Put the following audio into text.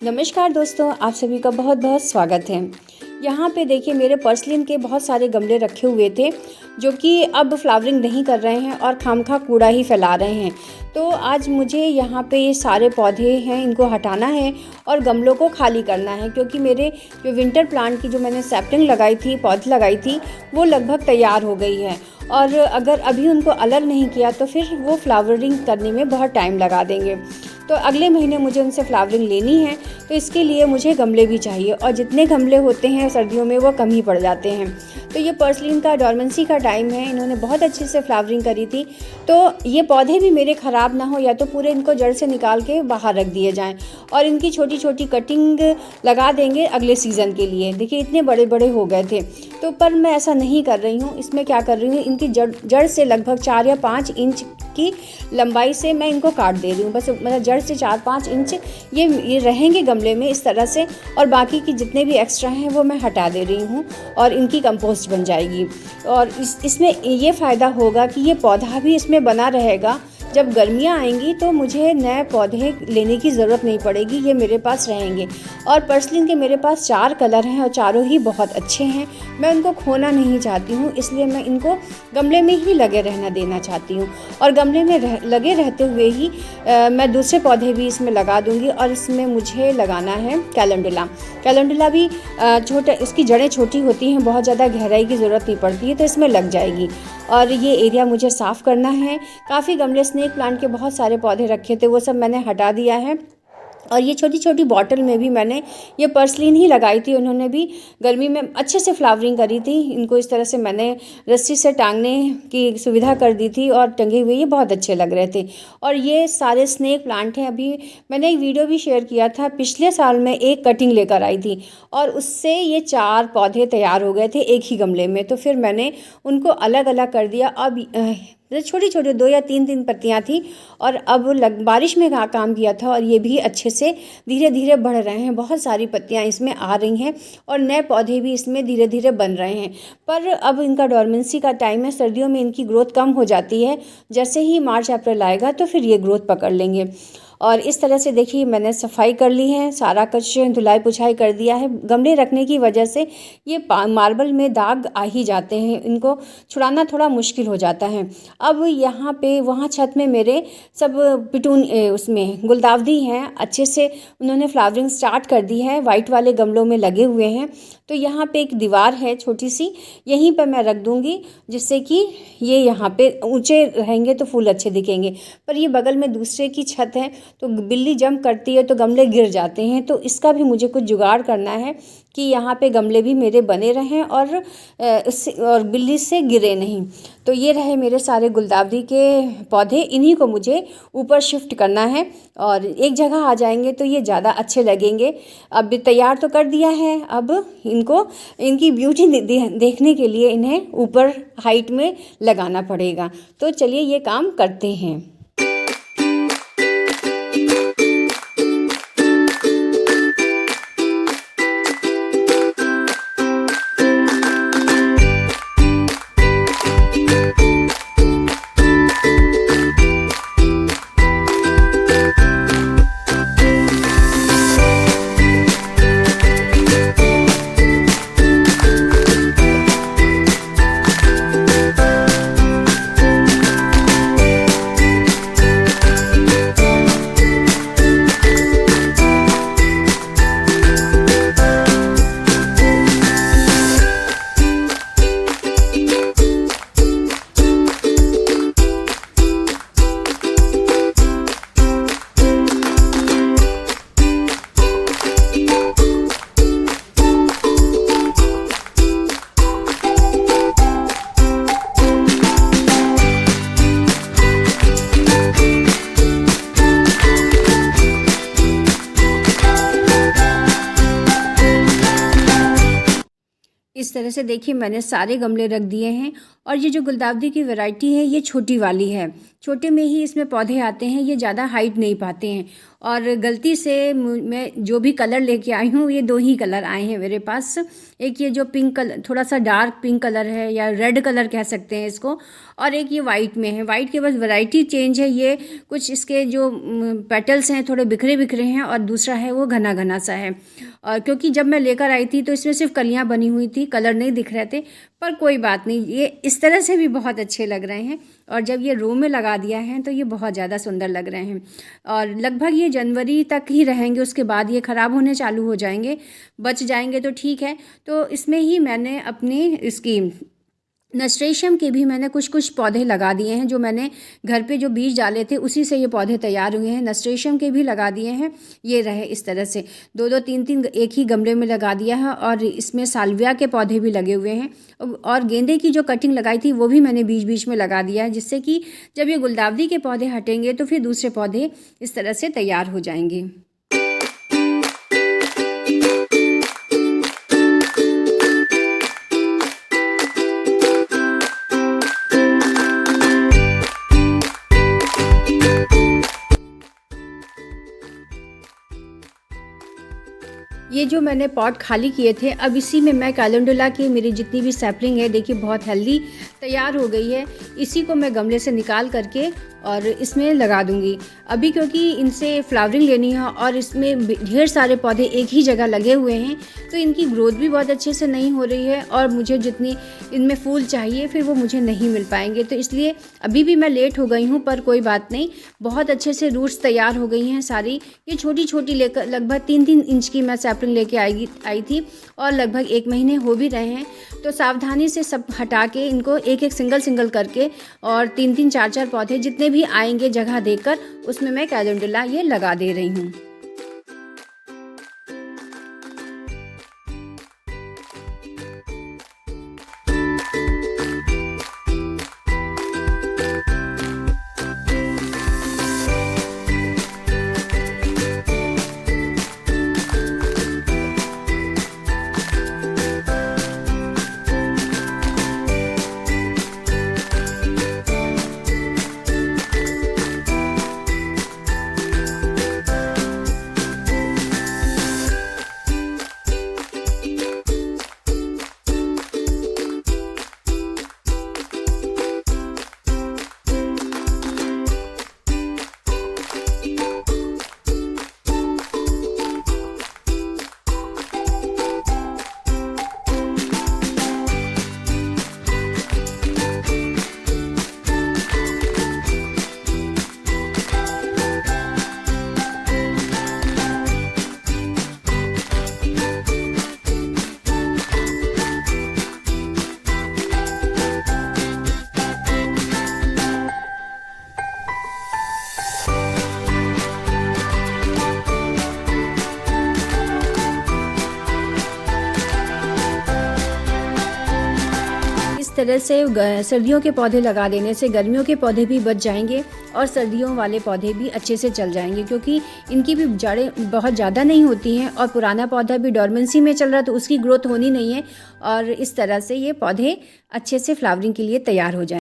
नमस्कार दोस्तों, आप सभी का बहुत बहुत स्वागत है। यहाँ पे देखिए मेरे पर्सलिन के बहुत सारे गमले रखे हुए थे जो कि अब फ्लावरिंग नहीं कर रहे हैं और खामखा कूड़ा ही फैला रहे हैं। तो आज मुझे यहाँ पे ये सारे पौधे हैं इनको हटाना है और गमलों को खाली करना है, क्योंकि मेरे जो विंटर प्लांट की जो मैंने सैपलिंग लगाई थी, पौधे लगाई थी, वो लगभग तैयार हो गई है। और अगर अभी उनको अलग नहीं किया तो फिर वो फ्लावरिंग करने में बहुत टाइम लगा देंगे। तो अगले महीने मुझे उनसे फ्लावरिंग लेनी है, तो इसके लिए मुझे गमले भी चाहिए, और जितने गमले होते हैं सर्दियों में वो कम ही पड़ जाते हैं। तो ये पर्सलिन का डॉर्मेंसी का टाइम है, इन्होंने बहुत अच्छे से फ्लावरिंग करी थी। तो ये पौधे भी मेरे ख़राब ना हो, या तो पूरे इनको जड़ से निकाल के बाहर रख दिए जाएं और इनकी छोटी छोटी कटिंग लगा देंगे अगले सीज़न के लिए। देखिए इतने बड़े बड़े हो गए थे, तो पर मैं ऐसा नहीं कर रही हूँ। इसमें क्या कर रही हूँ, इनकी जड़ से लगभग 4 या 5 इंच की लंबाई से मैं इनको काट दे रही हूँ। बस मतलब जड़ से 4-5 इंच ये रहेंगे गमले में इस तरह से, और बाकी की जितने भी एक्स्ट्रा हैं वो मैं हटा दे रही हूँ और इनकी कंपोस्ट बन जाएगी। और इसमें ये फ़ायदा होगा कि ये पौधा भी इसमें बना रहेगा। जब गर्मियाँ आएंगी तो मुझे नए पौधे लेने की ज़रूरत नहीं पड़ेगी, ये मेरे पास रहेंगे। और पर्सलिन के मेरे पास 4 कलर हैं और चारों ही बहुत अच्छे हैं। मैं उनको खोना नहीं चाहती हूँ, इसलिए मैं इनको गमले में ही लगे रहना देना चाहती हूँ। और गमले में लगे रहते हुए ही मैं दूसरे पौधे भी इसमें लगा दूँगी। और इसमें मुझे लगाना है कैलेंडुला भी छोटे, इसकी जड़ें छोटी होती हैं, बहुत ज़्यादा गहराई की ज़रूरत नहीं पड़ती है, तो इसमें लग जाएगी। और ये एरिया मुझे साफ़ करना है। काफ़ी गमले स्नेक प्लांट के बहुत सारे पौधे रखे थे, वो सब मैंने हटा दिया है। और ये छोटी छोटी बॉटल में भी मैंने ये पर्सलिन ही लगाई थी, उन्होंने भी गर्मी में अच्छे से फ्लावरिंग करी थी। इनको इस तरह से मैंने रस्सी से टांगने की सुविधा कर दी थी और टंगे हुए ये बहुत अच्छे लग रहे थे। और ये सारे स्नेक प्लांट हैं। अभी मैंने एक वीडियो भी शेयर किया था, पिछले साल मैं एक कटिंग लेकर आई थी और उससे ये 4 पौधे तैयार हो गए थे एक ही गमले में। तो फिर मैंने उनको अलग अलग कर दिया। अब छोटी छोटी 2 या 3 पत्तियां थी, और अब बारिश में काम किया था और ये भी अच्छे से धीरे धीरे बढ़ रहे हैं। बहुत सारी पत्तियां इसमें आ रही हैं और नए पौधे भी इसमें धीरे धीरे बन रहे हैं। पर अब इनका डॉर्मेंसी का टाइम है, सर्दियों में इनकी ग्रोथ कम हो जाती है। जैसे ही मार्च अप्रैल आएगा तो फिर ये ग्रोथ पकड़ लेंगे। और इस तरह से देखिए मैंने सफाई कर ली है, सारा कुछ धुलाई पुछाई कर दिया है। गमले रखने की वजह से ये मार्बल में दाग आ ही जाते हैं, इनको छुड़ाना थोड़ा मुश्किल हो जाता है। अब यहाँ पे वहाँ छत में मेरे सब उसमें गुलदावदी हैं, अच्छे से उन्होंने फ्लावरिंग स्टार्ट कर दी है, वाइट वाले गमलों में लगे हुए हैं। तो यहाँ पे एक दीवार है छोटी सी, यहीं पर मैं रख दूँगी, जिससे कि ये यहाँ पे ऊंचे रहेंगे तो फूल अच्छे दिखेंगे। पर ये बगल में दूसरे की छत है, तो बिल्ली जंप करती है तो गमले गिर जाते हैं। तो इसका भी मुझे कुछ जुगाड़ करना है कि यहाँ पे गमले भी मेरे बने रहें और बिल्ली से गिरे नहीं। तो ये रहे मेरे सारे गुलदावदी के पौधे, इन्हीं को मुझे ऊपर शिफ्ट करना है और एक जगह आ जाएंगे तो ये ज़्यादा अच्छे लगेंगे। अब तैयार तो कर दिया है, अब इनकी ब्यूटी देखने के लिए इन्हें ऊपर हाइट में लगाना पड़ेगा। तो चलिए ये काम करते हैं। इस तरह से देखिए मैंने सारे गमले रख दिए हैं। और ये जो गुलदाउदी की वैरायटी है ये छोटी वाली है, छोटे में ही इसमें पौधे आते हैं, ये ज़्यादा हाइट नहीं पाते हैं। और गलती से मैं जो भी कलर लेके आई हूँ ये 2 ही कलर आए हैं मेरे पास। एक ये जो पिंक कलर, थोड़ा सा डार्क पिंक कलर है या रेड कलर कह सकते हैं इसको, और एक ये वाइट में है। वाइट के बस वैरायटी चेंज है, ये कुछ इसके जो पेटल्स हैं थोड़े बिखरे बिखरे हैं और दूसरा है वो घना घना सा है। और क्योंकि जब मैं लेकर आई थी तो इसमें सिर्फ कलियां बनी हुई थी, कलर नहीं दिख रहे थे, पर कोई बात नहीं, ये इस तरह से भी बहुत अच्छे लग रहे हैं। और जब ये रो में लगा दिया है तो ये बहुत ज़्यादा सुंदर लग रहे हैं। और लगभग ये जनवरी तक ही रहेंगे, उसके बाद ये ख़राब होने चालू हो जाएंगे। बच जाएंगे तो ठीक है। तो इसमें ही मैंने अपनी इसकी नस्ट्रेशियम के भी मैंने कुछ कुछ पौधे लगा दिए हैं, जो मैंने घर पे जो बीज डाले थे उसी से ये पौधे तैयार हुए हैं। नस्ट्रेशियम के भी लगा दिए हैं, ये रहे इस तरह से 2-2 3-3 एक ही गमले में लगा दिया है। और इसमें साल्विया के पौधे भी लगे हुए हैं। और गेंदे की जो कटिंग लगाई थी वो भी मैंने बीच बीच में लगा दिया है, जिससे कि जब ये गुलदाउदी के पौधे हटेंगे तो फिर दूसरे पौधे इस तरह से तैयार हो जाएंगे। ये जो मैंने पॉट खाली किए थे, अब इसी में मैं कैलेंडुला की मेरी जितनी भी सैपलिंग है देखिए बहुत हेल्दी तैयार हो गई है। इसी को मैं गमले से निकाल करके और इसमें लगा दूंगी। अभी क्योंकि इनसे फ्लावरिंग लेनी है और इसमें ढेर सारे पौधे एक ही जगह लगे हुए हैं, तो इनकी ग्रोथ भी बहुत अच्छे से नहीं हो रही है और मुझे जितनी इनमें फूल चाहिए फिर वो मुझे नहीं मिल पाएंगे। तो इसलिए अभी भी मैं लेट हो गई हूँ, पर कोई बात नहीं, बहुत अच्छे से रूट्स तैयार हो गई हैं सारी। ये छोटी छोटी लेकर लगभग 3-3 इंच की मैं सैपलिंग लेके आई थी और लगभग 1 महीने हो भी रहे हैं। तो सावधानी से सब हटा के इनको एक एक सिंगल करके और 3-3 4-4 पौधे जितने भी आएंगे जगह देकर उसमें मैं कैलेंडुला ये लगा दे रही हूँ। तरह से सर्दियों के पौधे लगा देने से गर्मियों के पौधे भी बच जाएंगे और सर्दियों वाले पौधे भी अच्छे से चल जाएंगे, क्योंकि इनकी भी जड़ें बहुत ज़्यादा नहीं होती हैं और पुराना पौधा भी डोरमेंसी में चल रहा है तो उसकी ग्रोथ होनी नहीं है और इस तरह से ये पौधे अच्छे से फ्लावरिंग के लिए तैयार हो जाएंगे।